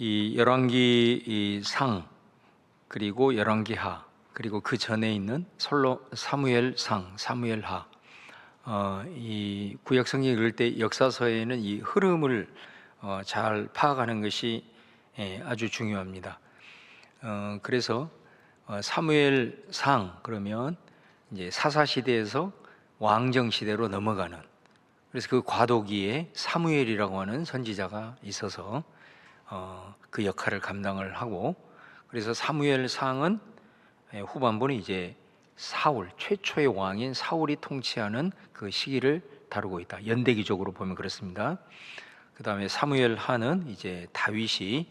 이 열왕기 이 상, 그리고 열왕기하, 그리고 그 전에 있는 사무엘상, 사무엘하, 이 구약 성경 읽을 때 역사서에는 이 흐름을 잘 파악하는 것이 아주 중요합니다. 그래서 사무엘상 그러면 이제 사사 시대에서 왕정 시대로 넘어가는, 그래서 그 과도기에 사무엘이라고 하는 선지자가 있어서 그 역할을 감당을 하고, 그래서 사무엘상은 후반부는 이제 사울, 최초의 왕인 사울이 통치하는 그 시기를 다루고 있다. 연대기적으로 보면 그렇습니다. 그 다음에 사무엘하는 이제 다윗이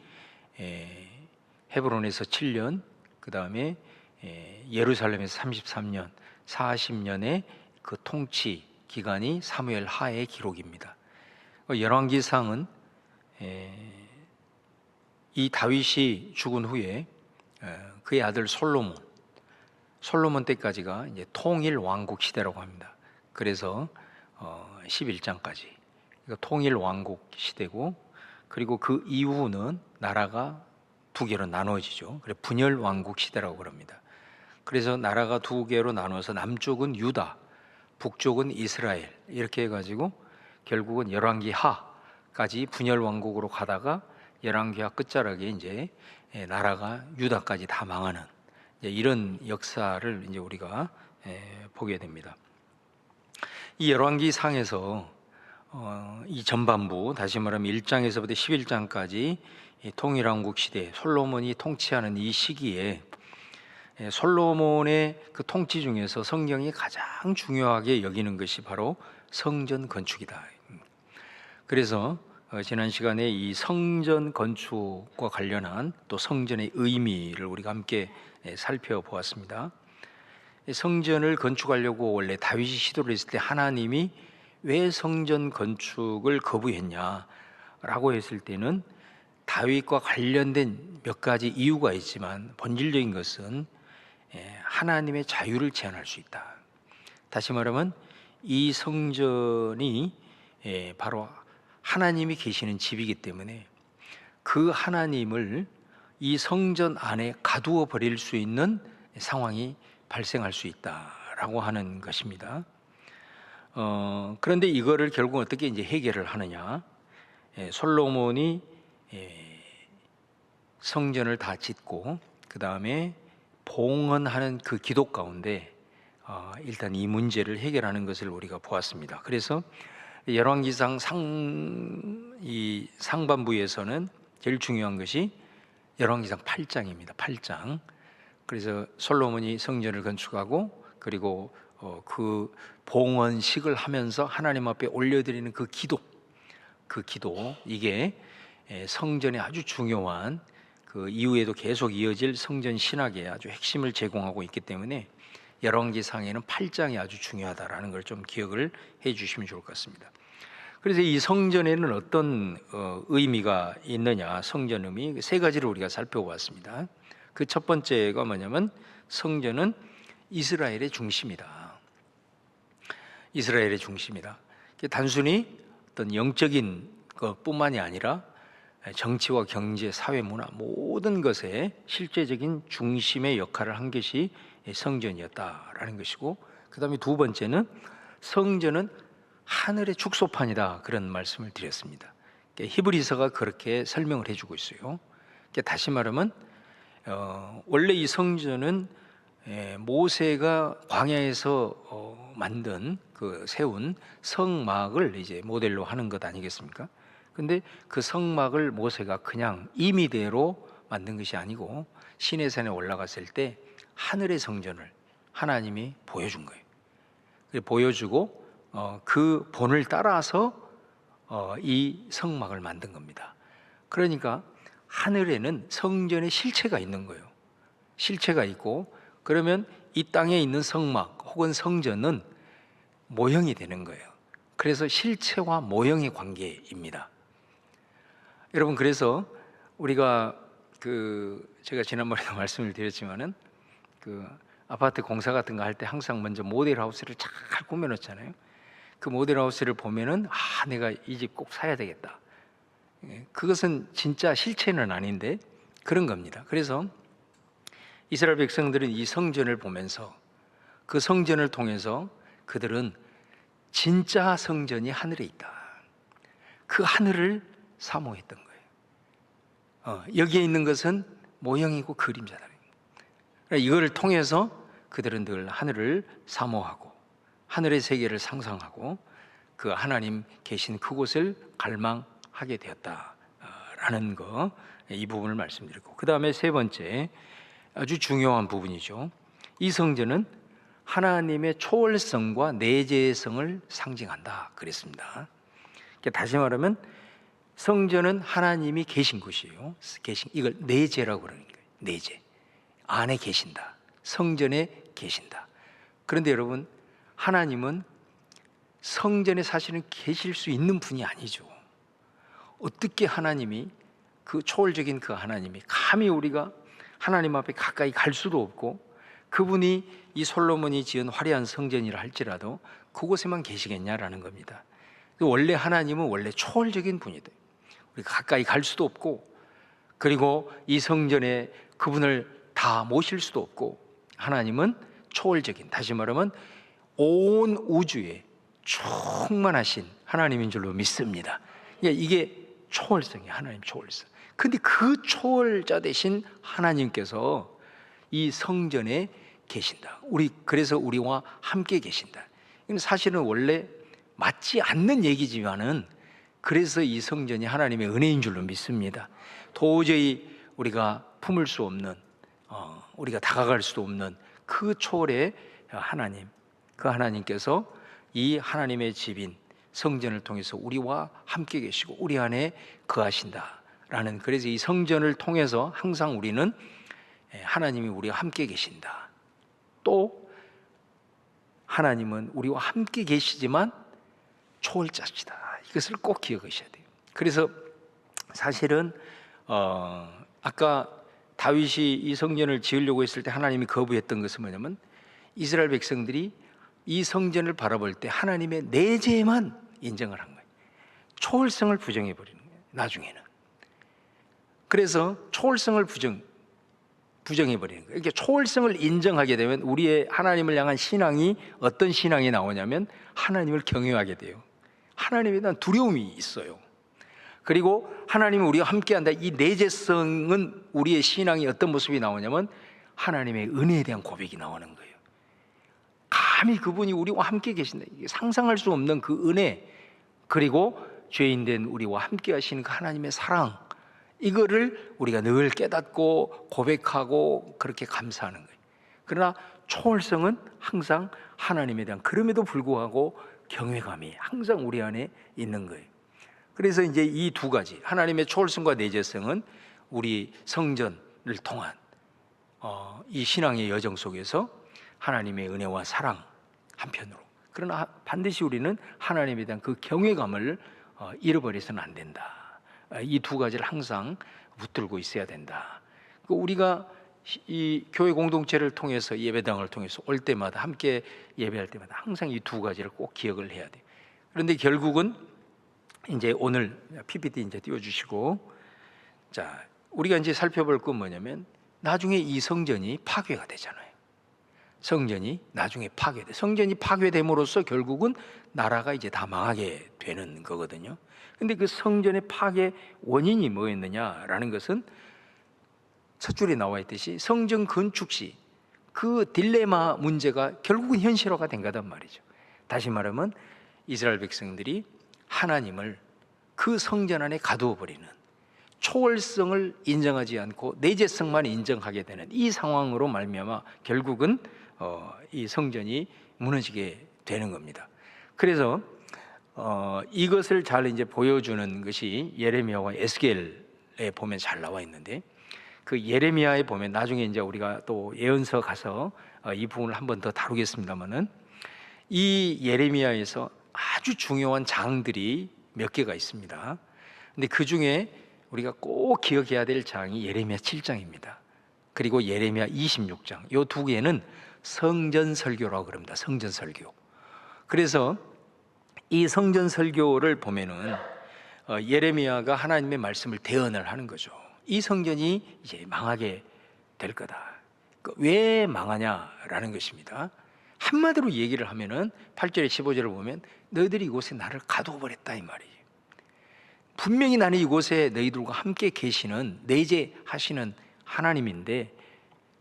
헤브론에서 7년, 그 다음에 예루살렘에서 33년, 40년의 그 통치 기간이 사무엘하의 기록입니다. 열왕기상은 이 다윗이 죽은 후에 그의 아들 솔로몬 때까지가 이제 통일 왕국 시대라고 합니다. 그래서 11장까지 통일 왕국 시대고, 그리고 그 이후는 나라가 두 개로 나눠지죠. 그래서 분열 왕국 시대라고 그럽니다. 그래서 나라가 두 개로 나눠서 남쪽은 유다, 북쪽은 이스라엘, 이렇게 해가지고 결국은 열왕기하까지 분열 왕국으로 가다가 열왕기하 끝자락에 이제 나라가 유다까지 다 망하는 이런 역사를 이제 우리가 보게 됩니다. 이 열왕기상에서 이 전반부, 다시 말하면 1장에서부터 11장까지 통일왕국 시대, 솔로몬이 통치하는 이 시기에 솔로몬의 그 통치 중에서 성경이 가장 중요하게 여기는 것이 바로 성전 건축이다. 그래서 지난 시간에 이 성전 건축과 관련한 또 성전의 의미를 우리가 함께 살펴보았습니다. 성전을 건축하려고 원래 다윗이 시도를 했을 때 하나님이 왜 성전 건축을 거부했냐라고 했을 때는 다윗과 관련된 몇 가지 이유가 있지만 본질적인 것은 하나님의 자유를 제한할 수 있다. 다시 말하면 이 성전이 바로 하나님이 계시는 집이기 때문에 그 하나님을 이 성전 안에 가두어 버릴 수 있는 상황이 발생할 수 있다라고 하는 것입니다. 그런데 이거를 결국 어떻게 이제 해결을 하느냐? 솔로몬이 성전을 다 짓고 그 다음에 봉헌하는 그 기도 가운데 일단 이 문제를 해결하는 것을 우리가 보았습니다. 그래서 열왕기상 상반부에서는 제일 중요한 것이 열왕기상 8장입니다. 8장. 그래서 솔로몬이 성전을 건축하고 그리고 그 봉헌식을 하면서 하나님 앞에 올려드리는 그 기도, 이게 성전의 아주 중요한 그 이후에도 계속 이어질 성전 신학의 아주 핵심을 제공하고 있기 때문에 열왕기상에는 8장이 아주 중요하다라는 걸 좀 기억을 해 주시면 좋을 것 같습니다. 그래서 이 성전에는 어떤 의미가 있느냐, 성전 의미 세 가지를 우리가 살펴보았습니다. 그 첫 번째가 뭐냐면 성전은 이스라엘의 중심이다. 이스라엘의 중심이다. 단순히 어떤 영적인 것뿐만이 아니라 정치와 경제, 사회, 문화 모든 것에 실제적인 중심의 역할을 한 것이 성전이었다라는 것이고, 그 다음에 두 번째는 성전은 하늘의 축소판이다, 그런 말씀을 드렸습니다. 히브리서가 그렇게 설명을 해주고 있어요. 다시 말하면 원래 이 성전은 모세가 광야에서 만든 세운 성막을 이제 모델로 하는 것 아니겠습니까? 근데 그 성막을 모세가 그냥 임의대로 만든 것이 아니고 시내산에 올라갔을 때 하늘의 성전을 하나님이 보여준 거예요. 보여주고 그 본을 따라서 이 성막을 만든 겁니다. 그러니까 하늘에는 성전의 실체가 있는 거예요. 실체가 있고, 그러면 이 땅에 있는 성막 혹은 성전은 모형이 되는 거예요. 그래서 실체와 모형의 관계입니다. 여러분, 그래서 우리가 제가 지난번에도 말씀을 드렸지만은 아파트 공사 같은 거 할 때 항상 먼저 모델하우스를 잘 꾸며놓잖아요. 그 모델하우스를 보면은 내가 이 집 꼭 사야 되겠다. 그것은 진짜 실체는 아닌데 그런 겁니다. 그래서 이스라엘 백성들은 이 성전을 보면서 그 성전을 통해서 그들은 진짜 성전이 하늘에 있다, 그 하늘을 사모했던 거예요. 여기에 있는 것은 모형이고 그림자다. 그러니까 이거를 통해서 그들은 늘 하늘을 사모하고 하늘의 세계를 상상하고 그 하나님 계신 그곳을 갈망하게 되었다라는 거, 이 부분을 말씀드리고, 그 다음에 세 번째 아주 중요한 부분이죠. 이 성전은 하나님의 초월성과 내재성을 상징한다 그랬습니다. 다시 말하면 성전은 하나님이 계신 곳이에요. 이걸 내재라고 그러는 거예요. 내재, 안에 계신다, 성전에 계신다. 그런데 여러분, 하나님은 성전에 사실은 계실 수 있는 분이 아니죠. 어떻게 하나님이, 그 초월적인 그 하나님이 감히 우리가 하나님 앞에 가까이 갈 수도 없고, 그분이 이 솔로몬이 지은 화려한 성전이라 할지라도 그곳에만 계시겠냐라는 겁니다. 원래 하나님은 원래 초월적인 분이다. 우리가 가까이 갈 수도 없고, 그리고 이 성전에 그분을 다 모실 수도 없고, 하나님은 초월적인, 다시 말하면 온 우주에 충만하신 하나님인 줄로 믿습니다. 이게 초월성이에요. 하나님 초월성. 근데 그 초월자 되신 하나님께서 이 성전에 계신다. 그래서 우리와 함께 계신다. 이건 사실은 원래 맞지 않는 얘기지만은, 그래서 이 성전이 하나님의 은혜인 줄로 믿습니다. 도저히 우리가 품을 수 없는, 우리가 다가갈 수도 없는 그 초월의 하나님, 그 하나님께서 이 하나님의 집인 성전을 통해서 우리와 함께 계시고 우리 안에 거하신다라는, 그래서 이 성전을 통해서 항상 우리는 하나님이 우리와 함께 계신다, 또 하나님은 우리와 함께 계시지만 초월자시다, 이것을 꼭 기억하셔야 돼요. 그래서 사실은 아까 다윗이 이 성전을 지으려고 했을 때 하나님이 거부했던 것은 뭐냐면, 이스라엘 백성들이 이 성전을 바라볼 때 하나님의 내재만 인정을 한 거예요. 초월성을 부정해 버리는 거예요, 나중에는. 그래서 초월성을 부정해 버리는 거예요. 이렇게 초월성을 인정하게 되면 우리의 하나님을 향한 신앙이 어떤 신앙이 나오냐면, 하나님을 경외하게 돼요. 하나님에 대한 두려움이 있어요. 그리고 하나님은 우리와 함께한다, 이 내재성은 우리의 신앙이 어떤 모습이 나오냐면 하나님의 은혜에 대한 고백이 나오는 거예요. 감히 그분이 우리와 함께 계신다, 상상할 수 없는 그 은혜, 그리고 죄인된 우리와 함께 하시는 그 하나님의 사랑, 이거를 우리가 늘 깨닫고 고백하고 그렇게 감사하는 거예요. 그러나 초월성은 항상 하나님에 대한, 그럼에도 불구하고 경외감이 항상 우리 안에 있는 거예요. 그래서 이제 이 두 가지, 하나님의 초월성과 내재성은 우리 성전을 통한 이 신앙의 여정 속에서 하나님의 은혜와 사랑 한편으로, 그러나 반드시 우리는 하나님에 대한 그 경외감을 잃어버려서는 안 된다. 이 두 가지를 항상 붙들고 있어야 된다. 우리가 이 교회 공동체를 통해서, 예배당을 통해서 올 때마다, 함께 예배할 때마다 항상 이 두 가지를 꼭 기억을 해야 돼요. 그런데 결국은 이제 오늘 PPT 이제 띄워주시고, 자, 우리가 이제 살펴볼 건 뭐냐면, 나중에 이 성전이 파괴가 되잖아요. 성전이 나중에 파괴돼. 성전이 파괴됨으로써 결국은 나라가 이제 다 망하게 되는 거거든요. 근데 그 성전의 파괴 원인이 뭐였느냐라는 것은 첫 줄에 나와 있듯이 성전 건축 시 그 딜레마 문제가 결국은 현실화가 된 거단 말이죠. 다시 말하면 이스라엘 백성들이 하나님을 그 성전 안에 가두어 버리는, 초월성을 인정하지 않고 내재성만 인정하게 되는 이 상황으로 말미암아 결국은 이 성전이 무너지게 되는 겁니다. 그래서 이것을 잘 이제 보여주는 것이 예레미야와 에스겔에 보면 잘 나와 있는데, 그 예레미야에 보면 나중에 이제 우리가 또 예언서 가서 이 부분을 한 번 더 다루겠습니다만은, 이 예레미야에서 아주 중요한 장들이 몇 개가 있습니다. 근데 그 중에 우리가 꼭 기억해야 될 장이 예레미야 7장입니다. 그리고 예레미야 26장. 이 두 개는 성전 설교라고 그럽니다. 성전 설교. 그래서 이 성전 설교를 보면은 예레미야가 하나님의 말씀을 대언을 하는 거죠. 이 성전이 이제 망하게 될 거다. 왜 망하냐라는 것입니다. 한마디로 얘기를 하면은 8절에 15절을 보면 너희들이 이곳에 나를 가두어 버렸다 이 말이에요. 분명히 나는 이곳에 너희들과 함께 계시는 내재하시는 하나님인데,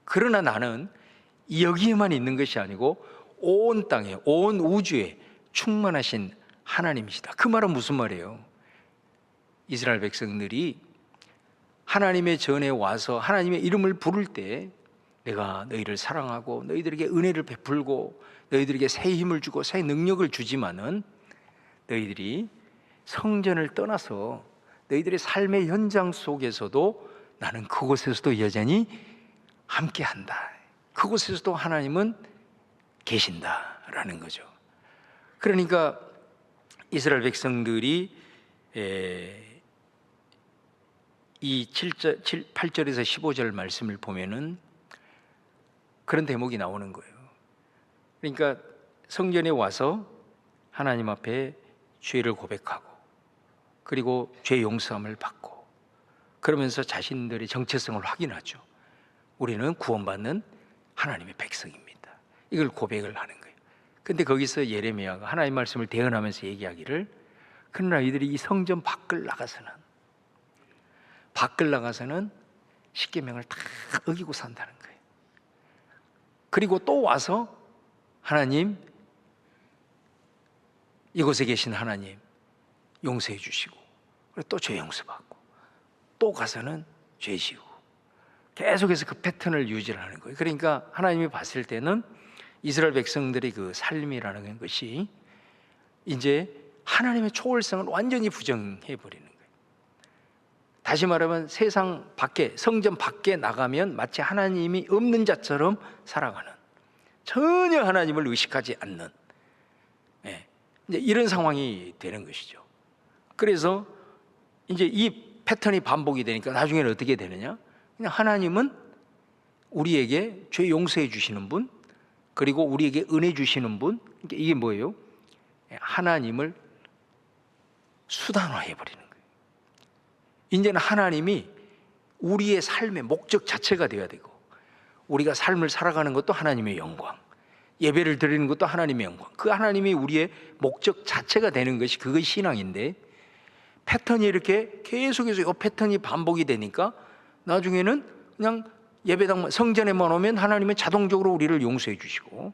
그러나 나는 여기에만 있는 것이 아니고 온 땅에, 온 우주에 충만하신 하나님이시다. 그 말은 무슨 말이에요? 이스라엘 백성들이 하나님의 전에 와서 하나님의 이름을 부를 때 내가 너희를 사랑하고 너희들에게 은혜를 베풀고 너희들에게 새 힘을 주고 새 능력을 주지만은 너희들이 성전을 떠나서 너희들의 삶의 현장 속에서도 나는 그곳에서도 여전히 함께한다. 그곳에서도 하나님은 계신다라는 거죠. 그러니까 이스라엘 백성들이 이 8절에서 15절 말씀을 보면은 그런 대목이 나오는 거예요. 그러니까 성전에 와서 하나님 앞에 죄를 고백하고 그리고 죄 용서함을 받고 그러면서 자신들의 정체성을 확인하죠. 우리는 구원받는 하나님의 백성입니다. 이걸 고백을 하는 거예요. 근데 거기서 예레미야가 하나님 말씀을 대언하면서 얘기하기를, 그러나 이들이 이 성전 밖을 나가서는 십계명을 다 어기고 산다는 거예요. 그리고 또 와서 하나님, 이곳에 계신 하나님 용서해 주시고 또 죄 용서받고 또 가서는 죄 지고 계속해서 그 패턴을 유지를 하는 거예요. 그러니까 하나님이 봤을 때는 이스라엘 백성들의 그 삶이라는 것이 이제 하나님의 초월성을 완전히 부정해 버리는 거예요. 다시 말하면 세상 밖에, 성전 밖에 나가면 마치 하나님이 없는 자처럼 살아가는, 전혀 하나님을 의식하지 않는, 이제 이런 상황이 되는 것이죠. 그래서 이제 이 패턴이 반복이 되니까 나중에는 어떻게 되느냐? 그냥 하나님은 우리에게 죄 용서해 주시는 분, 그리고 우리에게 은혜 주시는 분, 이게 뭐예요? 하나님을 수단화해 버리는 거예요. 이제는 하나님이 우리의 삶의 목적 자체가 되어야 되고, 우리가 삶을 살아가는 것도 하나님의 영광, 예배를 드리는 것도 하나님의 영광, 그 하나님이 우리의 목적 자체가 되는 것이 그것이 신앙인데, 패턴이 이렇게 계속해서 이 패턴이 반복이 되니까 나중에는 그냥 예배당 성전에만 오면 하나님은 자동적으로 우리를 용서해 주시고,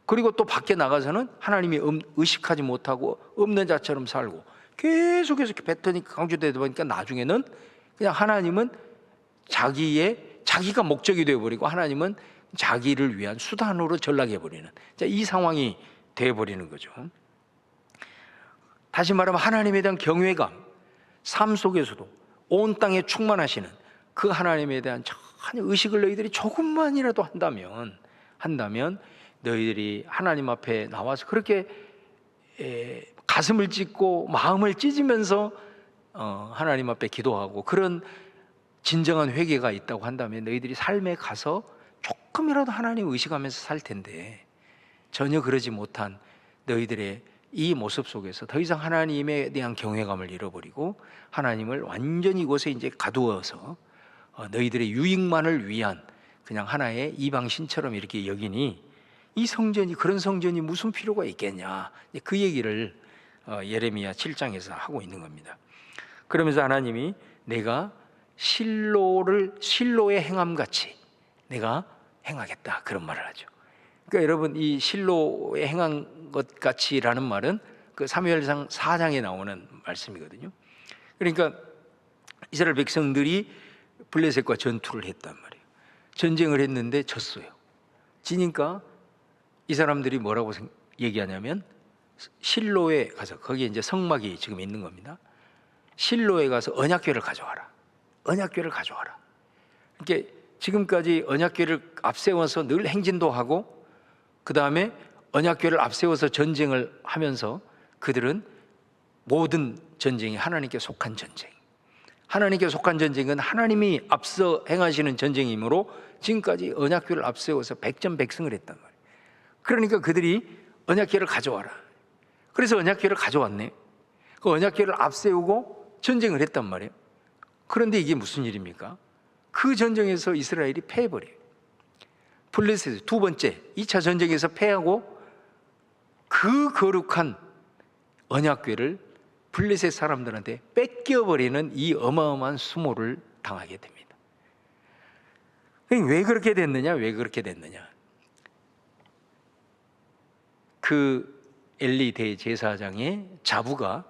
그리고 또 밖에 나가서는 하나님이 의식하지 못하고 없는 자처럼 살고, 계속해서 이렇게 패턴이 강조되다 보니까 나중에는 그냥 하나님은 자기가 목적이 되어버리고 하나님은 자기를 위한 수단으로 전락해버리는, 이 상황이 되어버리는 거죠. 다시 말하면 하나님에 대한 경외감, 삶 속에서도 온 땅에 충만하시는 그 하나님에 대한 전혀 의식을 너희들이 조금만이라도 한다면 너희들이 하나님 앞에 나와서 그렇게 가슴을 찢고 마음을 찢으면서 하나님 앞에 기도하고 그런 진정한 회개가 있다고 한다면 너희들이 삶에 가서 조금이라도 하나님 의식하면서 살 텐데, 전혀 그러지 못한 너희들의 이 모습 속에서 더 이상 하나님에 대한 경외감을 잃어버리고 하나님을 완전히 이곳에 이제 가두어서 너희들의 유익만을 위한 그냥 하나의 이방신처럼 이렇게 여기니, 이 성전이, 그런 성전이 무슨 필요가 있겠냐, 그 얘기를 예레미야 7장에서 하고 있는 겁니다. 그러면서 하나님이 내가 실로의 행함같이 내가 행하겠다, 그런 말을 하죠. 그러니까 여러분, 이 실로에 행한 것 같이라는 말은 그 사무엘상 4장에 나오는 말씀이거든요. 그러니까 이스라엘 백성들이 블레셋과 전투를 했단 말이에요. 전쟁을 했는데 졌어요. 지니까 이 사람들이 뭐라고 얘기하냐면, 실로에 가서, 거기에 이제 성막이 지금 있는 겁니다. 실로에 가서 언약궤를 가져와라. 언약궤를 가져와라. 그러니까 지금까지 언약궤를 앞세워서 늘 행진도 하고, 그 다음에 언약궤를 앞세워서 전쟁을 하면서 그들은 모든 전쟁이 하나님께 속한 전쟁, 하나님께 속한 전쟁은 하나님이 앞서 행하시는 전쟁이므로 지금까지 언약궤를 앞세워서 백전백승을 했단 말이에요. 그러니까 그들이 언약궤를 가져와라. 그래서 언약궤를 가져왔네. 그 언약궤를 앞세우고 전쟁을 했단 말이에요. 그런데 이게 무슨 일입니까? 그 전쟁에서 이스라엘이 패해버려요. 블레셋 두 번째 2차 전쟁에서 패하고 그 거룩한 언약궤를 블레셋 사람들한테 뺏겨버리는 이 어마어마한 수모를 당하게 됩니다. 왜 그렇게 됐느냐? 왜 그렇게 됐느냐? 그 엘리 대제사장의 자부가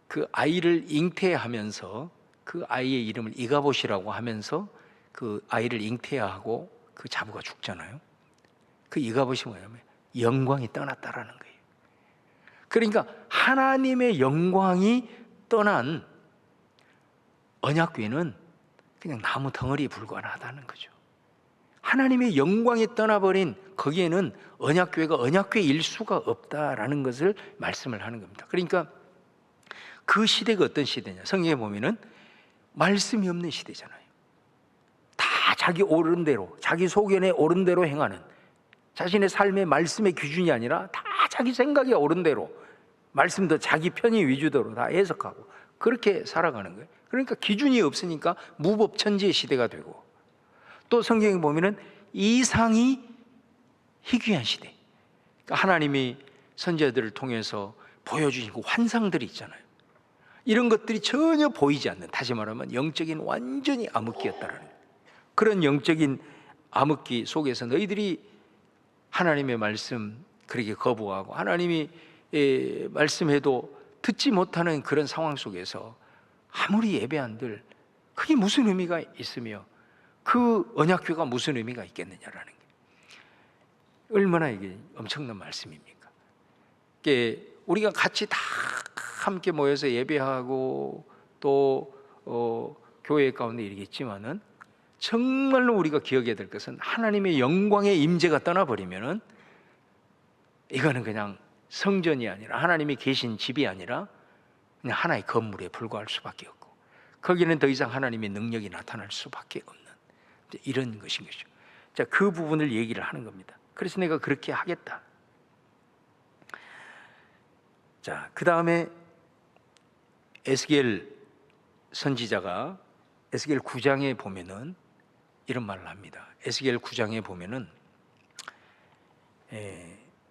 그 아이를 잉태하면서 그 아이의 이름을 이가봇이라고 하면서 그 아이를 잉태하고 그 자부가 죽잖아요. 그 이가봇이 뭐냐면 영광이 떠났다라는 거예요. 그러니까 하나님의 영광이 떠난 언약궤는 그냥 나무 덩어리에 불과하다는 거죠. 하나님의 영광이 떠나버린 거기에는 언약궤가 언약궤일 수가 없다라는 것을 말씀을 하는 겁니다. 그러니까 그 시대가 어떤 시대냐? 성경에 보면은 말씀이 없는 시대잖아요. 다 자기 옳은 대로, 자기 소견에 옳은 대로 행하는, 자신의 삶의 말씀의 기준이 아니라 다 자기 생각에 옳은 대로, 말씀도 자기 편의 위주대로 다 해석하고 그렇게 살아가는 거예요. 그러니까 기준이 없으니까 무법천지의 시대가 되고, 또 성경에 보면은 이상이 희귀한 시대. 그러니까 하나님이 선지자들을 통해서 보여주신 그 환상들이 있잖아요. 이런 것들이 전혀 보이지 않는, 다시 말하면 영적인 완전히 암흑기였다라는 거예요. 그런 영적인 암흑기 속에서 너희들이 하나님의 말씀 그렇게 거부하고 하나님이 말씀해도 듣지 못하는 그런 상황 속에서 아무리 예배한들 그게 무슨 의미가 있으며 그 언약궤가 무슨 의미가 있겠느냐라는 게 얼마나 이게 엄청난 말씀입니까? 이게 우리가 같이 다 함께 모여서 예배하고 또 교회 가운데 이르겠지만은 정말로 우리가 기억해야 될 것은 하나님의 영광의 임재가 떠나버리면은 이거는 그냥 성전이 아니라 하나님이 계신 집이 아니라 그냥 하나의 건물에 불과할 수밖에 없고 거기는 더 이상 하나님의 능력이 나타날 수밖에 없는 이런 것인 것이죠. 자, 그 부분을 얘기를 하는 겁니다. 그래서 내가 그렇게 하겠다. 자, 그 다음에 에스겔 선지자가 에스겔 9장에 보면은 이런 말을 합니다. 에스겔 9장에 보면은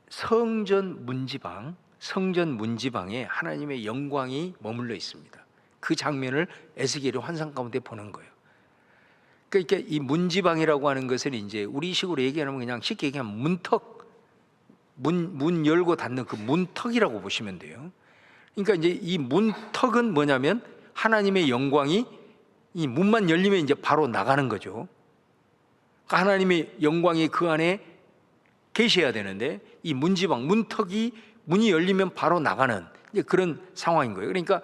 성전 문지방에 하나님의 영광이 머물러 있습니다. 그 장면을 에스겔이 환상 가운데 보는 거예요. 그러니까 이 문지방이라고 하는 것을 이제 우리식으로 얘기하면 그냥 쉽게 얘기하면 문턱, 문 열고 닫는 그 문턱이라고 보시면 돼요. 그러니까 이제 이 문턱은 뭐냐면 하나님의 영광이 이 문만 열리면 이제 바로 나가는 거죠. 그러니까 하나님의 영광이 그 안에 계셔야 되는데 이 문지방, 문이 열리면 바로 나가는 이제 그런 상황인 거예요. 그러니까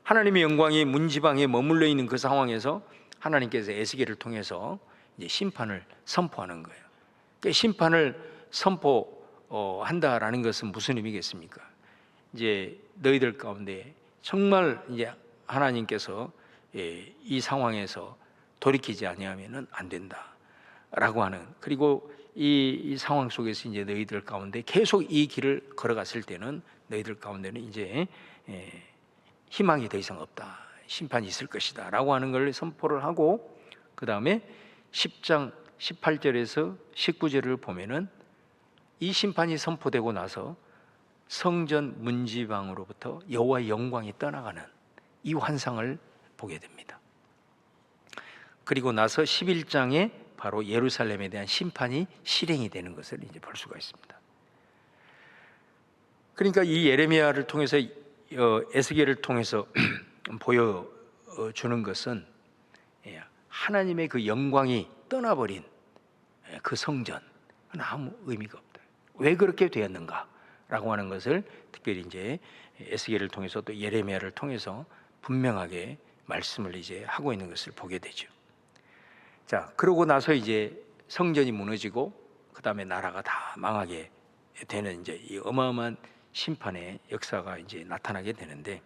하나님의 영광이 문지방에 머물러 있는 그 상황에서 하나님께서 에스겔을 통해서 이제 심판을 선포하는 거예요. 그러니까 심판을 선포한다라는 것은 무슨 의미겠습니까? 이제 너희들 가운데 정말 이제 하나님께서 이 상황에서 돌이키지 아니하면은 안 된다라고 하는, 그리고 이 상황 속에서 이제 너희들 가운데 계속 이 길을 걸어갔을 때는 너희들 가운데는 이제 희망이 더 이상 없다, 심판이 있을 것이다 라고 하는 걸 선포를 하고, 그 다음에 10장 18절에서 19절을 보면은 이 심판이 선포되고 나서 성전 문지방으로부터 여호와의 영광이 떠나가는 이 환상을 보게 됩니다. 그리고 나서 11장에 바로 예루살렘에 대한 심판이 실행이 되는 것을 이제 볼 수가 있습니다. 그러니까 이 예레미야를 통해서 에스겔을 통해서 보여주는 것은 하나님의 그 영광이 떠나버린 그 성전, 아무 의미가 없다. 왜 그렇게 되었는가라고 하는 것을 특별히 이제 에스겔을 통해서 또 예레미야를 통해서 분명하게 말씀을 이제 하고 있는 것을 보게 되죠. 자, 그러고 나서 이제 성전이 무너지고 그 다음에 나라가 다 망하게 되는 이제 이 어마어마한 심판의 역사가 이제 나타나게 되는데,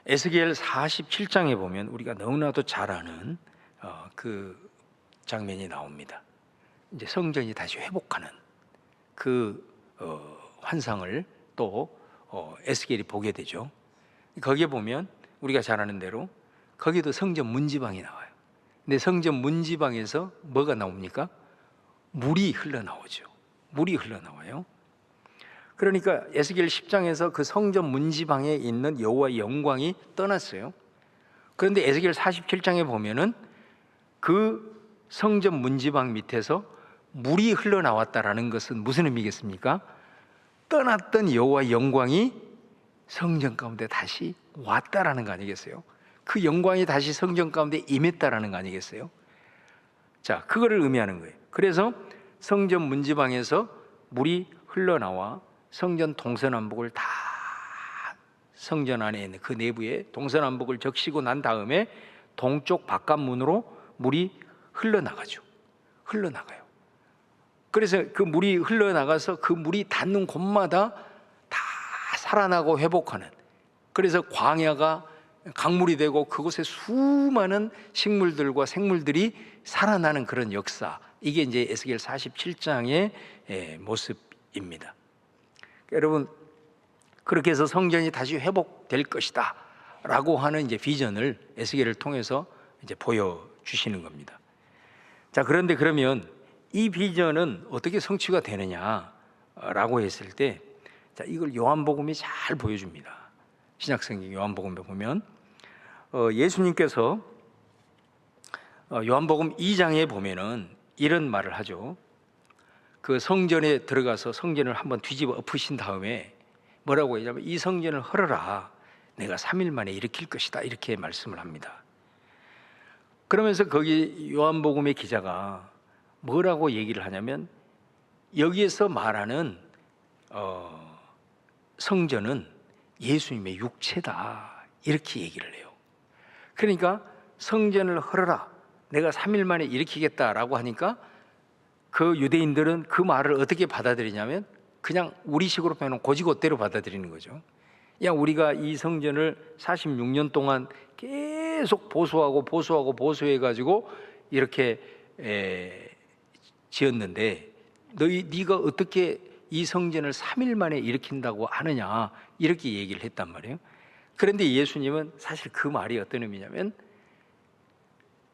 에스겔 47장에 보면 우리가 너무나도 잘 아는 그 장면이 나옵니다. 이제 성전이 다시 회복하는 그 환상을 또 에스겔이 보게 되죠. 거기에 보면 우리가 잘 아는 대로 거기도 성전 문지방이 나와요. 근데 성전 문지방에서 뭐가 나옵니까? 물이 흘러나오죠. 물이 흘러나와요. 그러니까 에스겔 10장에서 그 성전 문지방에 있는 여호와의 영광이 떠났어요. 그런데 에스겔 47장에 보면은 그 성전 문지방 밑에서 물이 흘러나왔다라는 것은 무슨 의미겠습니까? 떠났던 여호와의 영광이 성전 가운데 다시 왔다라는 거 아니겠어요? 그 영광이 다시 성전 가운데 임했다라는 거 아니겠어요? 자, 그거를 의미하는 거예요. 그래서 성전 문지방에서 물이 흘러나와 성전 동서남북을 다 성전 안에 있는 그 내부에 동서남북을 적시고 난 다음에 동쪽 바깥문으로 물이 흘러나가죠. 흘러나가요. 그래서 그 물이 흘러나가서 그 물이 닿는 곳마다 다 살아나고 회복하는, 그래서 광야가 강물이 되고 그곳에 수많은 식물들과 생물들이 살아나는 그런 역사, 이게 이제 에스겔 47장의 모습입니다. 여러분, 그렇게 해서 성전이 다시 회복될 것이다 라고 하는 이제 비전을 에스겔을 통해서 이제 보여주시는 겁니다. 자, 그런데 그러면 이 비전은 어떻게 성취가 되느냐라고 했을 때, 자, 이걸 요한복음이 잘 보여줍니다. 신약성경 요한복음에 보면 예수님께서 요한복음 2장에 보면은 이런 말을 하죠. 그 성전에 들어가서 성전을 한번 뒤집어 엎으신 다음에 뭐라고 하냐면 이 성전을 헐어라, 내가 3일 만에 일으킬 것이다, 이렇게 말씀을 합니다. 그러면서 거기 요한복음의 기자가 뭐라고 얘기를 하냐면 여기에서 말하는 성전은 예수님의 육체다, 이렇게 얘기를 해요. 그러니까 성전을 헐어라, 내가 3일 만에 일으키겠다라고 하니까 그 유대인들은 그 말을 어떻게 받아들이냐면 그냥 우리식으로 표현하면 고지고대로 받아들이는 거죠. 그냥 우리가 이 성전을 46년 동안 계속 보수해가지고 이렇게 지었는데 네가 어떻게 이 성전을 3일 만에 일으킨다고 하느냐, 이렇게 얘기를 했단 말이에요. 그런데 예수님은 사실 그 말이 어떤 의미냐면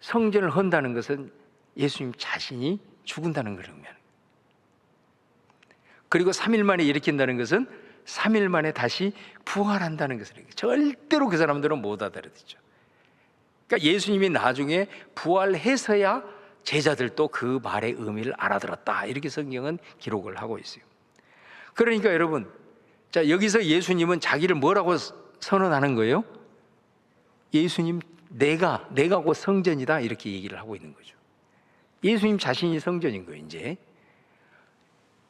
성전을 헌다는 것은 예수님 자신이 죽은다는 걸 의미하는 거예요. 그리고 3일 만에 일으킨다는 것은 3일 만에 다시 부활한다는 것을 얘기해요. 절대로 그 사람들은 못 알아듣죠. 그러니까 예수님이 나중에 부활해서야 제자들도 그 말의 의미를 알아들었다, 이렇게 성경은 기록을 하고 있어요. 그러니까 여러분, 자, 여기서 예수님은 자기를 뭐라고 선언하는 거예요? 예수님, 내가 곧 성전이다, 이렇게 얘기를 하고 있는 거죠. 예수님 자신이 성전인 거예요. 이제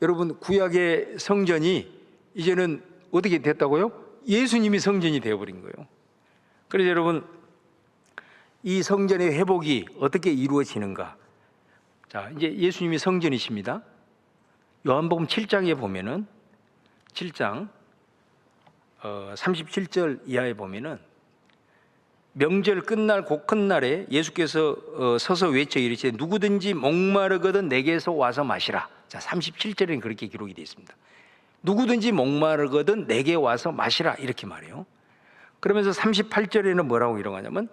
여러분, 구약의 성전이 이제는 어떻게 됐다고요? 예수님이 성전이 되어버린 거예요. 그래서 여러분, 이 성전의 회복이 어떻게 이루어지는가? 자, 이제 예수님이 성전이십니다. 요한복음 7장에 보면은 7장 37절 이하에 보면은 명절 끝날 곧 큰 날에 예수께서 서서 외쳐 이르시되 누구든지 목마르거든 내게서 와서 마시라. 자, 37절에는 그렇게 기록이 되어 있습니다. 누구든지 목마르거든 내게 와서 마시라, 이렇게 말해요. 그러면서 38절에는 뭐라고 기록하냐면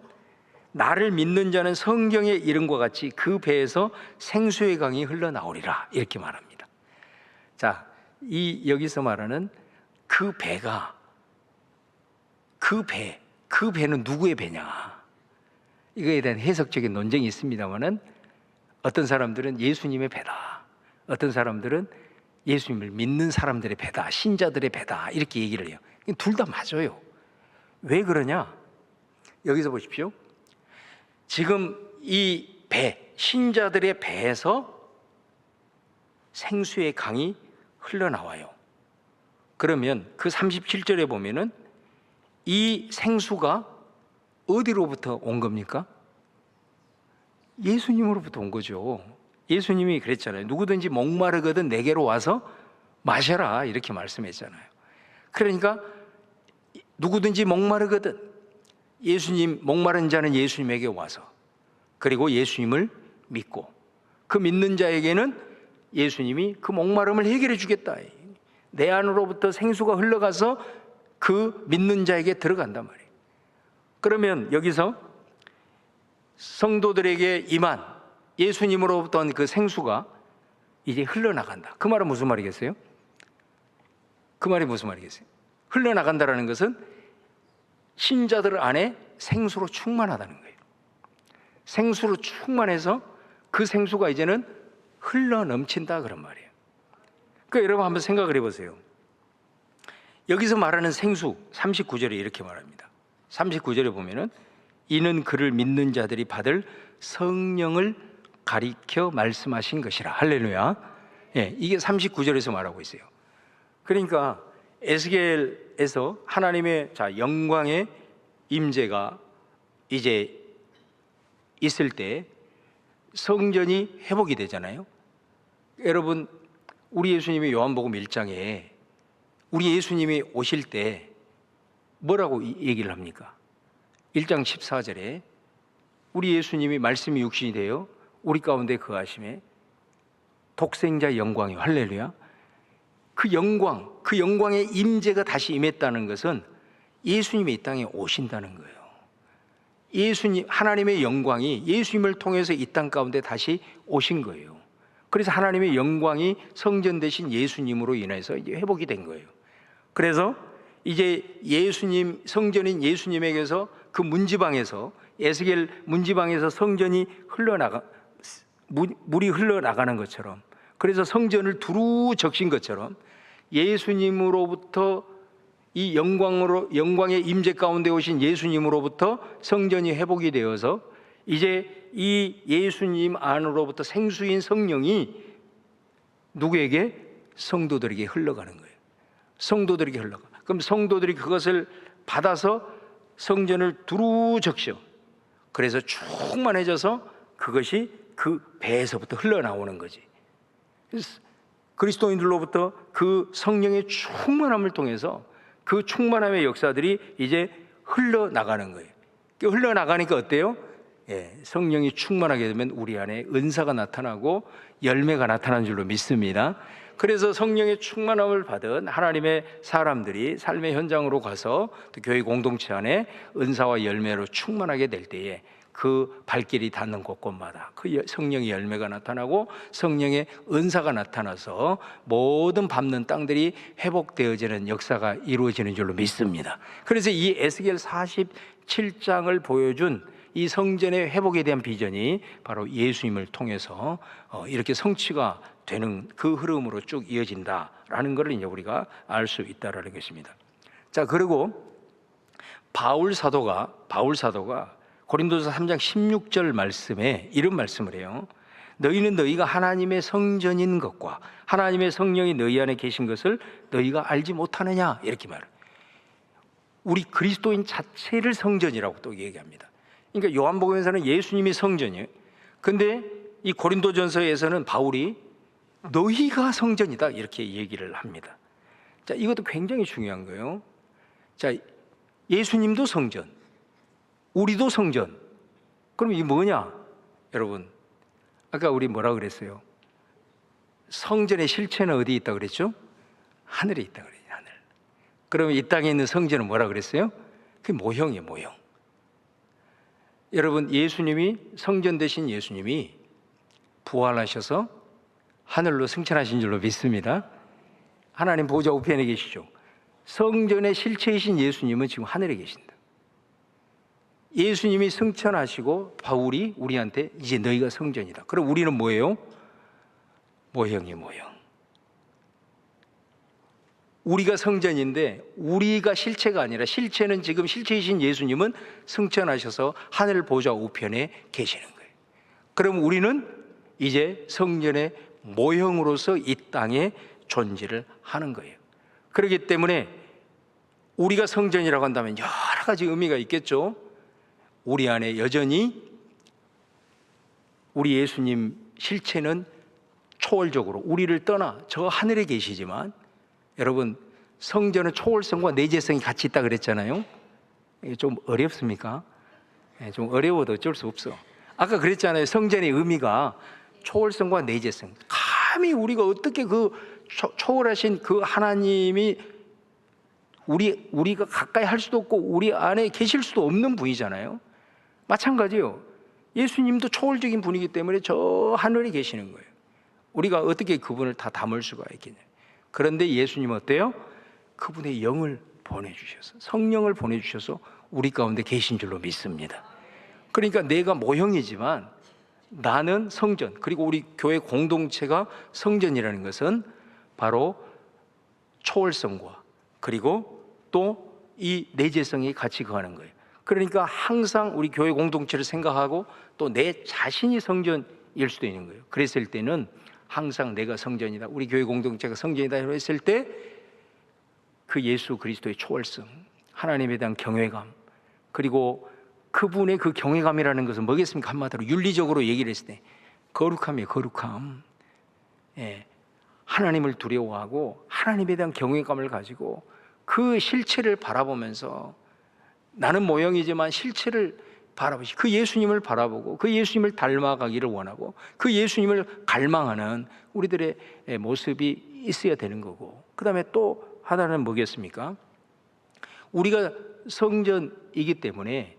나를 믿는 자는 성경에 이른과 같이 그 배에서 생수의 강이 흘러나오리라, 이렇게 말합니다. 자, 여기서 말하는 그 배가, 그 배는 누구의 배냐, 이거에 대한 해석적인 논쟁이 있습니다만은 어떤 사람들은 예수님의 배다, 어떤 사람들은 예수님을 믿는 사람들의 배다, 신자들의 배다, 이렇게 얘기를 해요. 둘 다 맞아요. 왜 그러냐? 여기서 보십시오. 지금 이 배, 신자들의 배에서 생수의 강이 흘러나와요. 그러면 그 37절에 보면은 이 생수가 어디로부터 온 겁니까? 예수님으로부터 온 거죠. 예수님이 그랬잖아요. 누구든지 목마르거든 내게로 와서 마셔라, 이렇게 말씀했잖아요. 그러니까 누구든지 목마르거든, 예수님, 목마른 자는 예수님에게 와서, 그리고 예수님을 믿고 그 믿는 자에게는 예수님이 그 목마름을 해결해 주겠다. 내 안으로부터 생수가 흘러가서 그 믿는 자에게 들어간단 말이에요. 그러면 여기서 성도들에게 임한 예수님으로부터 온 그 생수가 이제 흘러나간다. 그 말은 무슨 말이겠어요? 그 말이 무슨 말이겠어요? 흘러나간다라는 것은 신자들 안에 생수로 충만하다는 거예요. 생수로 충만해서 그 생수가 이제는 흘러 넘친다 그런 말이에요. 그러니까 여러분 한번 생각을 해보세요. 여기서 말하는 생수 39절에 이렇게 말합니다. 39절에 보면은 이는 그를 믿는 자들이 받을 성령을 가리켜 말씀하신 것이라. 할렐루야. 예, 이게 39절에서 말하고 있어요. 그러니까 에스겔에서 하나님의 영광의 임재가 이제 있을 때 성전이 회복이 되잖아요. 여러분, 우리 예수님이 요한복음 1장에 우리 예수님이 오실 때 뭐라고 얘기를 합니까? 1장 14절에 우리 예수님이 말씀이 육신이 되어 우리 가운데 거하심에 독생자 영광이, 할렐루야. 그 영광, 그 영광의 임재가 다시 임했다는 것은 예수님이 이 땅에 오신다는 거예요. 예수님, 하나님의 영광이 예수님을 통해서 이 땅 가운데 다시 오신 거예요. 그래서 하나님의 영광이 성전 되신 예수님으로 인해서 이제 회복이 된 거예요. 그래서 이제 예수님, 성전인 예수님에게서 그 문지방에서, 에스겔 문지방에서 성전이 물이 흘러나가는 것처럼, 그래서 성전을 두루 적신 것처럼 예수님으로부터 이 영광의 임재 가운데 오신 예수님으로부터 성전이 회복이 되어서 이제 이 예수님 안으로부터 생수인 성령이 누구에게? 성도들에게 흘러가는 거예요. 성도들에게 흘러가. 그럼 성도들이 그것을 받아서 성전을 두루 적셔. 그래서 충만해져서 그것이 그 배에서부터 흘러나오는 거지. 그리스도인들로부터 그 성령의 충만함을 통해서 그 충만함의 역사들이 이제 흘러나가는 거예요. 흘러나가니까 어때요? 예, 성령이 충만하게 되면 우리 안에 은사가 나타나고 열매가 나타나는 줄로 믿습니다. 그래서 성령의 충만함을 받은 하나님의 사람들이 삶의 현장으로 가서 또 교회 공동체 안에 은사와 열매로 충만하게 될 때에 그 발길이 닿는 곳곳마다 그 성령의 열매가 나타나고 성령의 은사가 나타나서 모든 밟는 땅들이 회복되어지는 역사가 이루어지는 줄로 믿습니다. 그래서 이 에스겔 47장을 보여준 이 성전의 회복에 대한 비전이 바로 예수님을 통해서 이렇게 성취가 되는 그 흐름으로 쭉 이어진다라는 것을 이제 우리가 알 수 있다라는 것입니다. 자, 그리고 바울 사도가 고린도서 3장 16절 말씀에 이런 말씀을 해요. 너희는 너희가 하나님의 성전인 것과 하나님의 성령이 너희 안에 계신 것을 너희가 알지 못하느냐, 이렇게 말해요. 우리 그리스도인 자체를 성전이라고 또 얘기합니다. 그러니까 요한복음에서는 예수님이 성전이에요. 근데 이 고린도전서에서는 바울이 너희가 성전이다 이렇게 얘기를 합니다. 자, 이것도 굉장히 중요한 거예요. 자, 예수님도 성전, 우리도 성전. 그럼 이게 뭐냐? 여러분, 아까 우리 뭐라 그랬어요? 성전의 실체는 어디에 있다고 그랬죠? 하늘에 있다고 그랬죠. 하늘. 그러면 이 땅에 있는 성전은 뭐라 그랬어요? 그게 모형이에요, 모형. 여러분, 예수님이, 성전 되신 예수님이 부활하셔서 하늘로 승천하신 줄로 믿습니다. 하나님 보좌 우편에 계시죠. 성전의 실체이신 예수님은 지금 하늘에 계신다. 예수님이 승천하시고 바울이 우리한테 이제 너희가 성전이다. 그럼 우리는 뭐예요? 모형이에요, 모형. 우리가 성전인데 우리가 실체가 아니라, 실체는 지금 실체이신 예수님은 승천하셔서 하늘 보좌 우편에 계시는 거예요. 그럼 우리는 이제 성전의 모형으로서 이 땅에 존재를 하는 거예요. 그렇기 때문에 우리가 성전이라고 한다면 여러 가지 의미가 있겠죠. 우리 안에 여전히 우리 예수님 실체는 초월적으로 우리를 떠나 저 하늘에 계시지만, 여러분, 성전은 초월성과 내재성이 같이 있다 그랬잖아요. 이게 좀 어렵습니까? 좀 어려워도 어쩔 수 없어. 아까 그랬잖아요. 성전의 의미가 초월성과 내재성. 감히 우리가 어떻게 그 초월하신 그 하나님이 우리가 가까이 할 수도 없고 우리 안에 계실 수도 없는 분이잖아요. 마찬가지요. 예수님도 초월적인 분이기 때문에 저 하늘에 계시는 거예요. 우리가 어떻게 그분을 다 담을 수가 있겠냐. 그런데 예수님은 어때요? 그분의 영을 보내주셔서, 성령을 보내주셔서 우리 가운데 계신 줄로 믿습니다. 그러니까 내가 모형이지만 나는 성전, 그리고 우리 교회 공동체가 성전이라는 것은 바로 초월성과 그리고 또 이 내재성이 같이 거하는 거예요. 그러니까 항상 우리 교회 공동체를 생각하고 또 내 자신이 성전일 수도 있는 거예요. 그랬을 때는 항상 내가 성전이다, 우리 교회 공동체가 성전이다 했을 때 그 예수 그리스도의 초월성, 하나님에 대한 경외감, 그리고 그분의 그 경외감이라는 것은 뭐겠습니까? 한마디로 윤리적으로 얘기를 했을 때 거룩함이에요. 거룩함. 예. 하나님을 두려워하고 하나님에 대한 경외감을 가지고 그 실체를 바라보면서 나는 모형이지만 실체를 바라보시, 그 예수님을 바라보고 그 예수님을 닮아가기를 원하고 그 예수님을 갈망하는 우리들의 모습이 있어야 되는 거고, 그 다음에 또 하나는 뭐겠습니까? 우리가 성전이기 때문에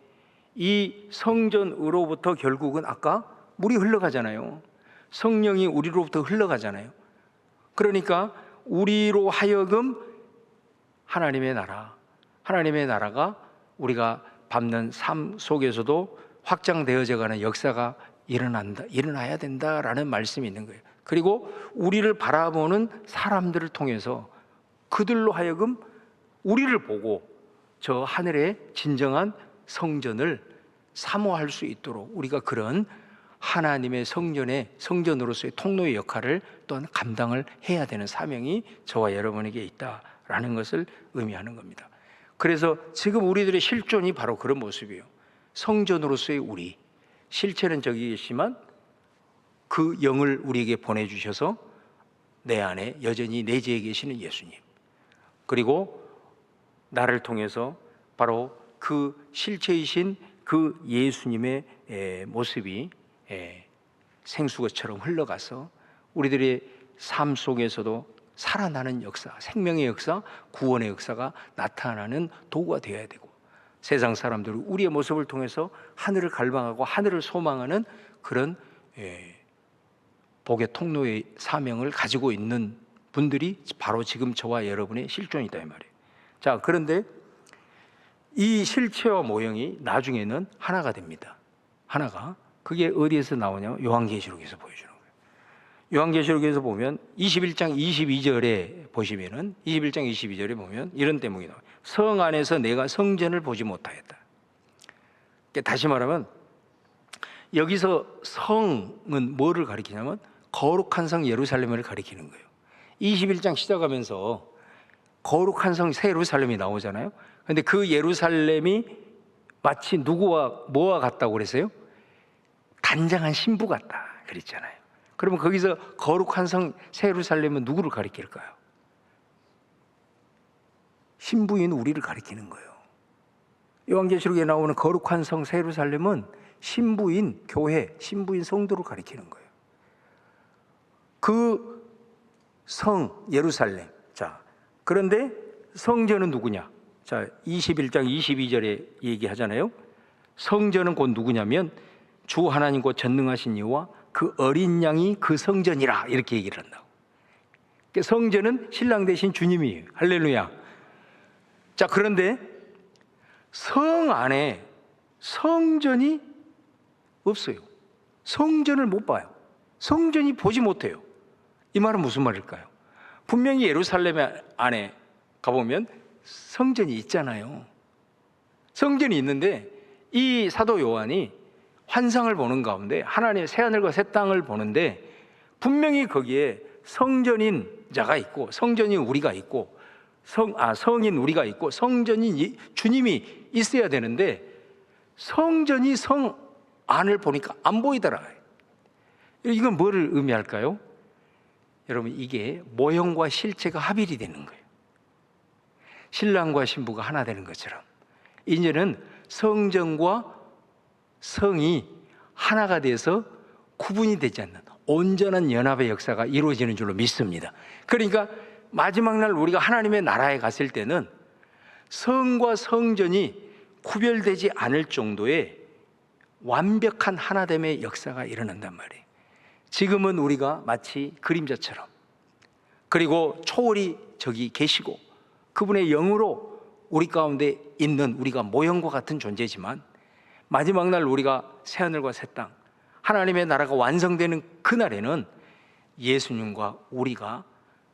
이 성전으로부터 결국은 아까 물이 흘러가잖아요. 성령이 우리로부터 흘러가잖아요. 그러니까 우리로 하여금 하나님의 나라, 하나님의 나라가 우리가 밟는 삶 속에서도 확장되어져 가는 역사가 일어나야 된다라는 말씀이 있는 거예요. 그리고 우리를 바라보는 사람들을 통해서 그들로 하여금 우리를 보고 저 하늘의 진정한 성전을 사모할 수 있도록 우리가 그런 하나님의 성전으로서의 통로의 역할을 또한 감당을 해야 되는 사명이 저와 여러분에게 있다라는 것을 의미하는 겁니다. 그래서 지금 우리들의 실존이 바로 그런 모습이에요. 성전으로서의 우리, 실체는 저기 계시지만 그 영을 우리에게 보내주셔서 내 안에 여전히 내재해 계시는 예수님, 그리고 나를 통해서 바로 그 실체이신 그 예수님의 모습이 생수것처럼 흘러가서 우리들의 삶 속에서도 살아나는 역사, 생명의 역사, 구원의 역사가 나타나는 도구가 되어야 되고, 세상 사람들은 우리의 모습을 통해서 하늘을 갈망하고 하늘을 소망하는 그런 복의 통로의 사명을 가지고 있는 분들이 바로 지금 저와 여러분의 실존이다 이 말이에요. 자, 그런데 이 실체와 모형이 나중에는 하나가 됩니다. 하나가. 그게 어디에서 나오냐면 요한계시록에서 보여주는 거예요. 요한계시록에서 보면 21장 22절에 보시면은 21장 22절에 보면 이런 대목이 나와요. 성 안에서 내가 성전을 보지 못하였다. 그러니까 다시 말하면 여기서 성은 뭐를 가리키냐면 거룩한 성 예루살렘을 가리키는 거예요. 21장 시작하면서 거룩한 성 새 예루살렘이 나오잖아요. 그런데 그 예루살렘이 마치 누구와 뭐와 같다고 그랬어요? 단장한 신부 같다 그랬잖아요. 그러면 거기서 거룩한 성 새 예루살렘은 누구를 가리킬까요? 신부인 우리를 가리키는 거예요. 요한계시록에 나오는 거룩한 성 새 예루살렘은 신부인 교회, 신부인 성도를 가리키는 거예요. 그 성 예루살렘. 자, 그런데 성전은 누구냐? 자, 21장 22절에 얘기하잖아요. 성전은 곧 누구냐면 주 하나님 곧 전능하신 이와 그 어린 양이 그 성전이라, 이렇게 얘기를 한다고. 그러니까 성전은 신랑 되신 주님이에요. 할렐루야. 자, 그런데 성 안에 성전이 없어요. 성전을 못 봐요. 성전이 보지 못해요. 이 말은 무슨 말일까요? 분명히 예루살렘 안에 가보면 성전이 있잖아요. 성전이 있는데 이 사도 요한이 환상을 보는 가운데 하나님의 새하늘과 새 땅을 보는데 분명히 거기에 성전인 자가 있고 성전인 우리가 있고 성인 우리가 있고 성전인 주님이 있어야 되는데 성전이 성 안을 보니까 안 보이더라. 이건 뭐를 의미할까요? 여러분, 이게 모형과 실체가 합일이 되는 거예요. 신랑과 신부가 하나 되는 것처럼 이제는 성전과 성이 하나가 돼서 구분이 되지 않는 온전한 연합의 역사가 이루어지는 줄로 믿습니다. 그러니까 마지막 날 우리가 하나님의 나라에 갔을 때는 성과 성전이 구별되지 않을 정도의 완벽한 하나됨의 역사가 일어난단 말이에요. 지금은 우리가 마치 그림자처럼, 그리고 초월이 저기 계시고 그분의 영으로 우리 가운데 있는 우리가 모형과 같은 존재지만, 마지막 날 우리가 새하늘과 새 땅, 하나님의 나라가 완성되는 그날에는 예수님과 우리가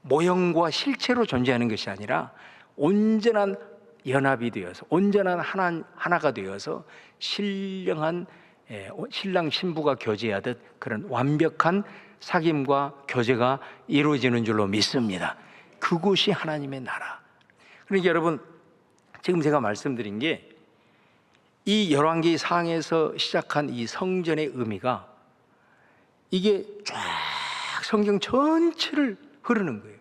모형과 실체로 존재하는 것이 아니라 온전한 연합이 되어서, 온전한 하나가 되어서 신령한 신랑 신부가 교제하듯 그런 완벽한 사귐과 교제가 이루어지는 줄로 믿습니다. 그곳이 하나님의 나라. 그러니까 여러분, 지금 제가 말씀드린 게 이 열왕기 상에서 시작한 이 성전의 의미가, 이게 쫙 성경 전체를 흐르는 거예요.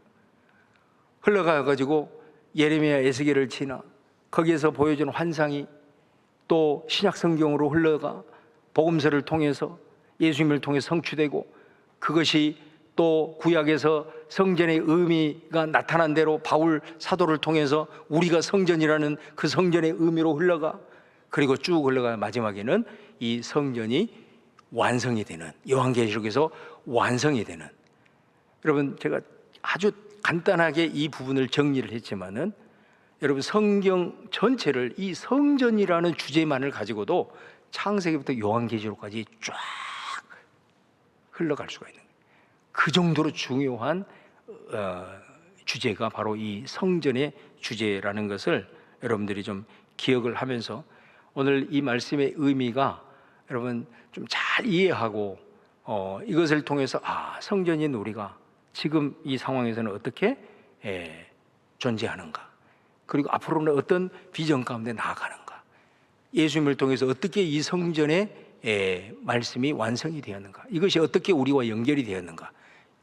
흘러가가지고 예레미야, 에스겔을 지나 거기에서 보여준 환상이 또 신약 성경으로 흘러가 복음서를 통해서 예수님을 통해 성취되고, 그것이 또 구약에서 성전의 의미가 나타난 대로 바울 사도를 통해서 우리가 성전이라는 그 성전의 의미로 흘러가, 그리고 쭉 흘러가 마지막에는 이 성전이 완성이 되는, 요한계시록에서 완성이 되는. 여러분, 제가 아주 간단하게 이 부분을 정리를 했지만은, 여러분 성경 전체를 이 성전이라는 주제만을 가지고도 창세기부터 요한계시록까지 쫙 흘러갈 수가 있는 거예요. 그 정도로 중요한 주제가 바로 이 성전의 주제라는 것을 여러분들이 좀 기억을 하면서, 오늘 이 말씀의 의미가 여러분 좀 잘 이해하고 이것을 통해서 성전인 우리가 지금 이 상황에서는 어떻게 존재하는가, 그리고 앞으로는 어떤 비전 가운데 나아가는가, 예수님을 통해서 어떻게 이 성전의 말씀이 완성이 되었는가, 이것이 어떻게 우리와 연결이 되었는가,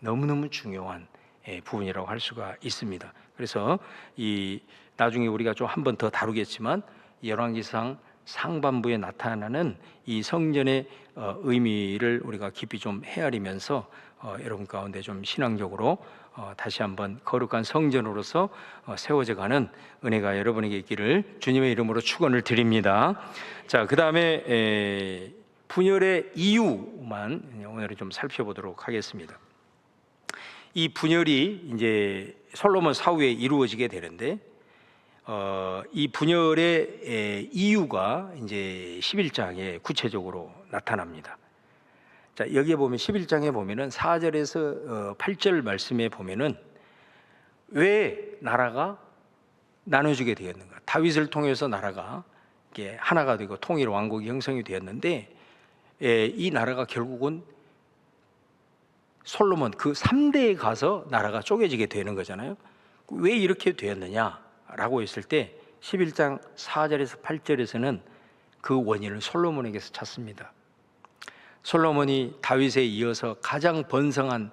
너무너무 중요한 부분이라고 할 수가 있습니다. 그래서 이 나중에 우리가 좀 한 번 더 다루겠지만, 열왕기상 상반부에 나타나는 이 성전의 의미를 우리가 깊이 좀 헤아리면서 여러분 가운데 좀 신앙적으로 다시 한번 거룩한 성전으로서 세워져가는 은혜가 여러분에게 있기를 주님의 이름으로 축원을 드립니다. 자, 그 다음에 분열의 이유만 오늘은 좀 살펴보도록 하겠습니다. 이 분열이 이제 솔로몬 사후에 이루어지게 되는데, 이 분열의 이유가 이제 11장에 구체적으로 나타납니다. 자, 여기에 보면 11장에 보면은 4절에서 8절 말씀에 보면은 왜 나라가 나눠지게 되었는가, 다윗을 통해서 나라가 이게 하나가 되고 통일 왕국이 형성이 되었는데, 이 나라가 결국은 솔로몬 그 3대에 가서 나라가 쪼개지게 되는 거잖아요. 왜 이렇게 되었느냐라고 했을 때 11장 4절에서 8절에서는 그 원인을 솔로몬에게서 찾습니다. 솔로몬이 다윗에 이어서 가장 번성한,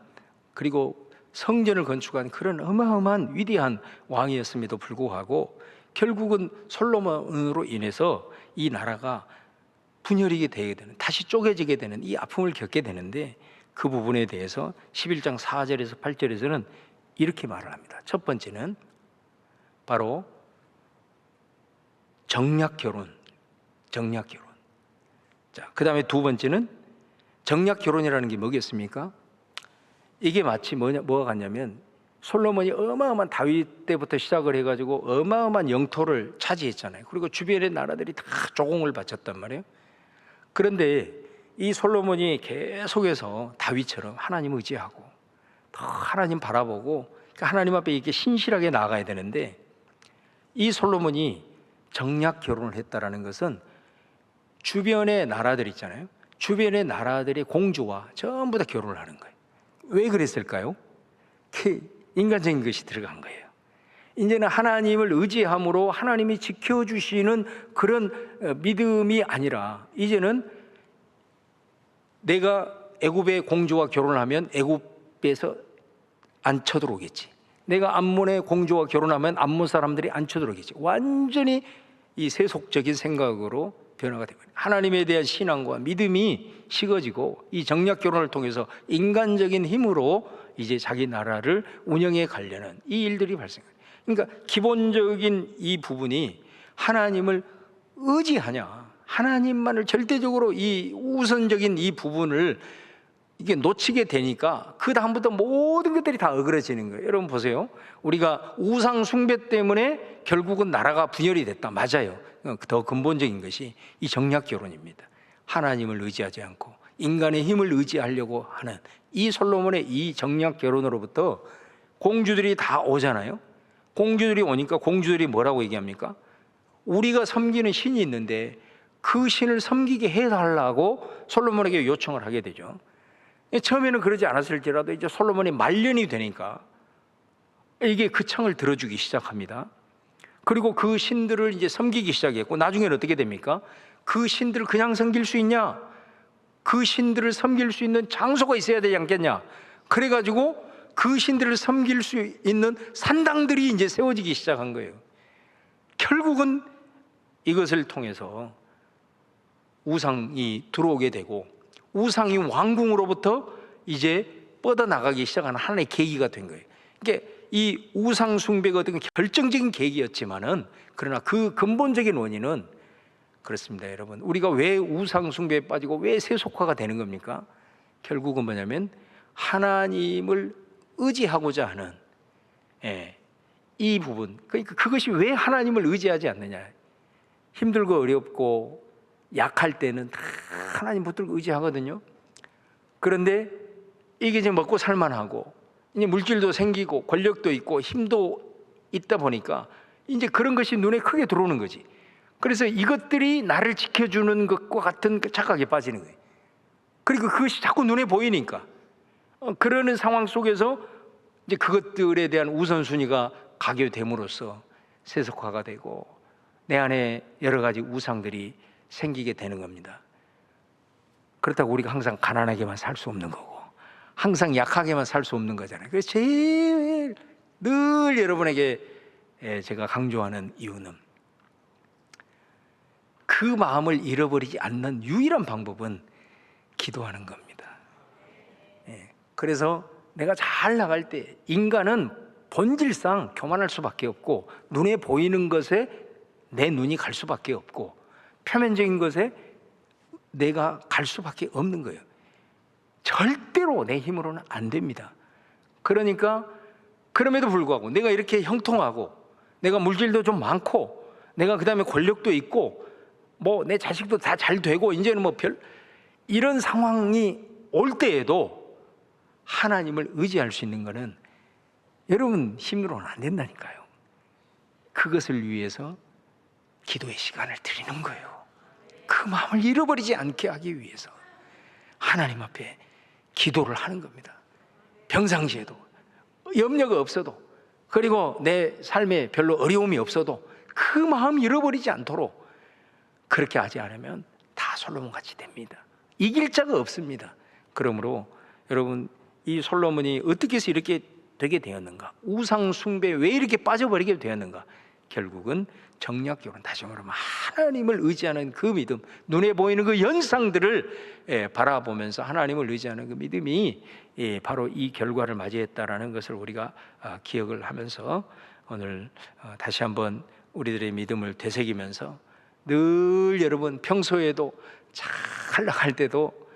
그리고 성전을 건축한 그런 어마어마한 위대한 왕이었음에도 불구하고 결국은 솔로몬으로 인해서 이 나라가 분열이 되게 되는, 다시 쪼개지게 되는 이 아픔을 겪게 되는데, 그 부분에 대해서 11장 4절에서 8절에서는 이렇게 말을 합니다. 첫 번째는 바로 정략 결혼. 자, 그 다음에 두 번째는 정략 결혼이라는 게 뭐겠습니까? 이게 마치 뭐가 같냐면, 솔로몬이 어마어마한 다윗 때부터 시작을 해가지고 어마어마한 영토를 차지했잖아요. 그리고 주변의 나라들이 다 조공을 바쳤단 말이에요. 그런데 이 솔로몬이 계속해서 다윗처럼 하나님 의지하고 더 하나님 바라보고 하나님 앞에 이렇게 신실하게 나아가야 되는데, 이 솔로몬이 정략 결혼을 했다라는 것은 주변의 나라들 있잖아요. 주변의 나라들의 공주와 전부 다 결혼을 하는 거예요. 왜 그랬을까요? 인간적인 것이 들어간 거예요. 이제는 하나님을 의지함으로 하나님이 지켜주시는 그런 믿음이 아니라, 이제는 내가 애굽의 공주와 결혼을 하면 애굽에서 안 쳐들어오겠지, 내가 암몬의 공주와 결혼하면 암몬 사람들이 안 쳐들어오겠지. 완전히 이 세속적인 생각으로 변화가 되고, 하나님에 대한 신앙과 믿음이 식어지고, 이 정략 결혼을 통해서 인간적인 힘으로 이제 자기 나라를 운영해 가려는 이 일들이 발생해요. 그러니까 기본적인 이 부분이 하나님을 의지하냐, 하나님만을 절대적으로 이 우선적인 이 부분을 이게 놓치게 되니까 그 다음부터 모든 것들이 다 어그러지는 거예요. 여러분 보세요. 우리가 우상 숭배 때문에 결국은 나라가 분열이 됐다. 맞아요. 더 근본적인 것이 이 정략 결혼입니다. 하나님을 의지하지 않고 인간의 힘을 의지하려고 하는 이 솔로몬의 이 정략 결혼으로부터 공주들이 다 오잖아요. 공주들이 오니까 공주들이 뭐라고 얘기합니까? 우리가 섬기는 신이 있는데 그 신을 섬기게 해달라고 솔로몬에게 요청을 하게 되죠. 처음에는 그러지 않았을지라도 이제 솔로몬이 말년이 되니까 이게 그 청을 들어주기 시작합니다. 그리고 그 신들을 이제 섬기기 시작했고, 나중에는 어떻게 됩니까? 그 신들을 그냥 섬길 수 있냐? 그 신들을 섬길 수 있는 장소가 있어야 되지 않겠냐? 그래가지고 그 신들을 섬길 수 있는 산당들이 이제 세워지기 시작한 거예요. 결국은 이것을 통해서 우상이 들어오게 되고 우상이 왕궁으로부터 이제 뻗어나가기 시작하는 하나의 계기가 된 거예요. 그러니까 이 우상 숭배가 어떤 결정적인 계기였지만은, 그러나 그 근본적인 원인은 그렇습니다. 여러분, 우리가 왜 우상 숭배에 빠지고 왜 세속화가 되는 겁니까? 결국은 뭐냐면 하나님을 의지하고자 하는 이 부분, 그러니까 그것이 왜 하나님을 의지하지 않느냐. 힘들고 어렵고 약할 때는 다 하나님 붙들고 의지하거든요. 그런데 이게 이제 먹고 살만하고 이제 물질도 생기고 권력도 있고 힘도 있다 보니까 이제 그런 것이 눈에 크게 들어오는 거지. 그래서 이것들이 나를 지켜주는 것과 같은 착각에 빠지는 거예요. 그리고 그것이 자꾸 눈에 보이니까 그러는 상황 속에서 이제 그것들에 대한 우선순위가 가게 됨으로써 세속화가 되고 내 안에 여러 가지 우상들이 생기게 되는 겁니다. 그렇다고 우리가 항상 가난하게만 살 수 없는 거고 항상 약하게만 살 수 없는 거잖아요. 그래서 제일 늘 여러분에게 제가 강조하는 이유는 그 마음을 잃어버리지 않는 유일한 방법은 기도하는 겁니다. 그래서 내가 잘 나갈 때 인간은 본질상 교만할 수밖에 없고 눈에 보이는 것에 내 눈이 갈 수밖에 없고 표면적인 것에 내가 갈 수밖에 없는 거예요. 절대로 내 힘으로는 안 됩니다. 그러니까 그럼에도 불구하고 내가 이렇게 형통하고 내가 물질도 좀 많고 내가 그 다음에 권력도 있고 뭐 내 자식도 다 잘 되고 이제는 뭐 이런 상황이 올 때에도 하나님을 의지할 수 있는 것은 여러분 힘으로는 안 된다니까요. 그것을 위해서 기도의 시간을 드리는 거예요. 그 마음을 잃어버리지 않게 하기 위해서 하나님 앞에 기도를 하는 겁니다. 평상시에도 염려가 없어도 그리고 내 삶에 별로 어려움이 없어도 그 마음 잃어버리지 않도록 그렇게 하지 않으면 다 솔로몬같이 됩니다. 이길 자가 없습니다. 그러므로 여러분, 이 솔로몬이 어떻게 해서 이렇게 되게 되었는가? 우상 숭배에 왜 이렇게 빠져버리게 되었는가? 결국은 정략 결혼, 다시 말하면 하나님을 의지하는 그 믿음, 눈에 보이는 그 현상들을 바라보면서 하나님을 의지하는 그 믿음이 바로 이 결과를 맞이했다라는 것을 우리가 기억을 하면서 오늘 다시 한번 우리들의 믿음을 되새기면서 늘 여러분 평소에도 잘 나갈 때도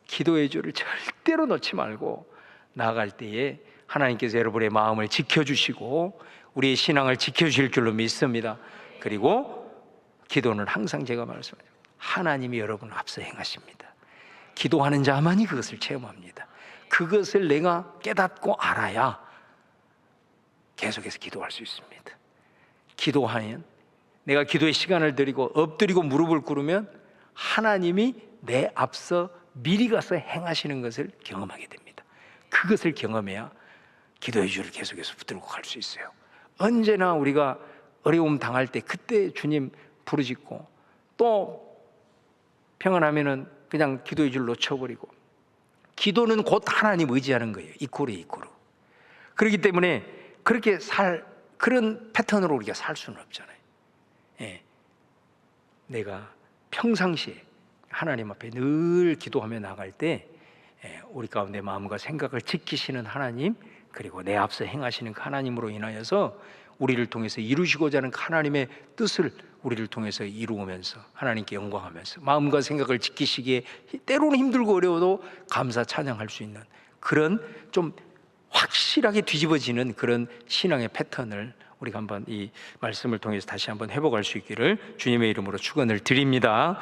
기도의 줄을 절대로 놓지 말고 나아갈 때에 하나님께서 여러분의 마음을 지켜주시고 우리의 신앙을 지켜주실 줄로 믿습니다. 그리고 기도는 항상 제가 말씀하죠. 하나님이 여러분을 앞서 행하십니다. 기도하는 자만이 그것을 체험합니다. 그것을 내가 깨닫고 알아야 계속해서 기도할 수 있습니다. 기도하면 내가 기도의 시간을 드리고 엎드리고 무릎을 꿇으면 하나님이 내 앞서 미리 가서 행하시는 것을 경험하게 됩니다. 그것을 경험해야 기도의 줄을 계속해서 붙들고 갈 수 있어요. 언제나 우리가 어려움 당할 때 그때 주님 부르짖고 또 평안하면은 그냥 기도의 줄 놓쳐버리고, 기도는 곧 하나님 의지하는 거예요. 이코르. 그렇기 때문에 그렇게 그런 패턴으로 우리가 살 수는 없잖아요. 내가 평상시에 하나님 앞에 늘 기도하며 나갈 때 우리 가운데 마음과 생각을 지키시는 하나님, 그리고 내 앞서 행하시는 그 하나님으로 인하여서 우리를 통해서 이루시고자 하는 하나님의 뜻을 우리를 통해서 이루면서 하나님께 영광하면서 마음과 생각을 지키시기에 때로는 힘들고 어려워도 감사 찬양할 수 있는 그런 좀 확실하게 뒤집어지는 그런 신앙의 패턴을 우리가 한번 이 말씀을 통해서 다시 한번 회복할 수 있기를 주님의 이름으로 축원을 드립니다.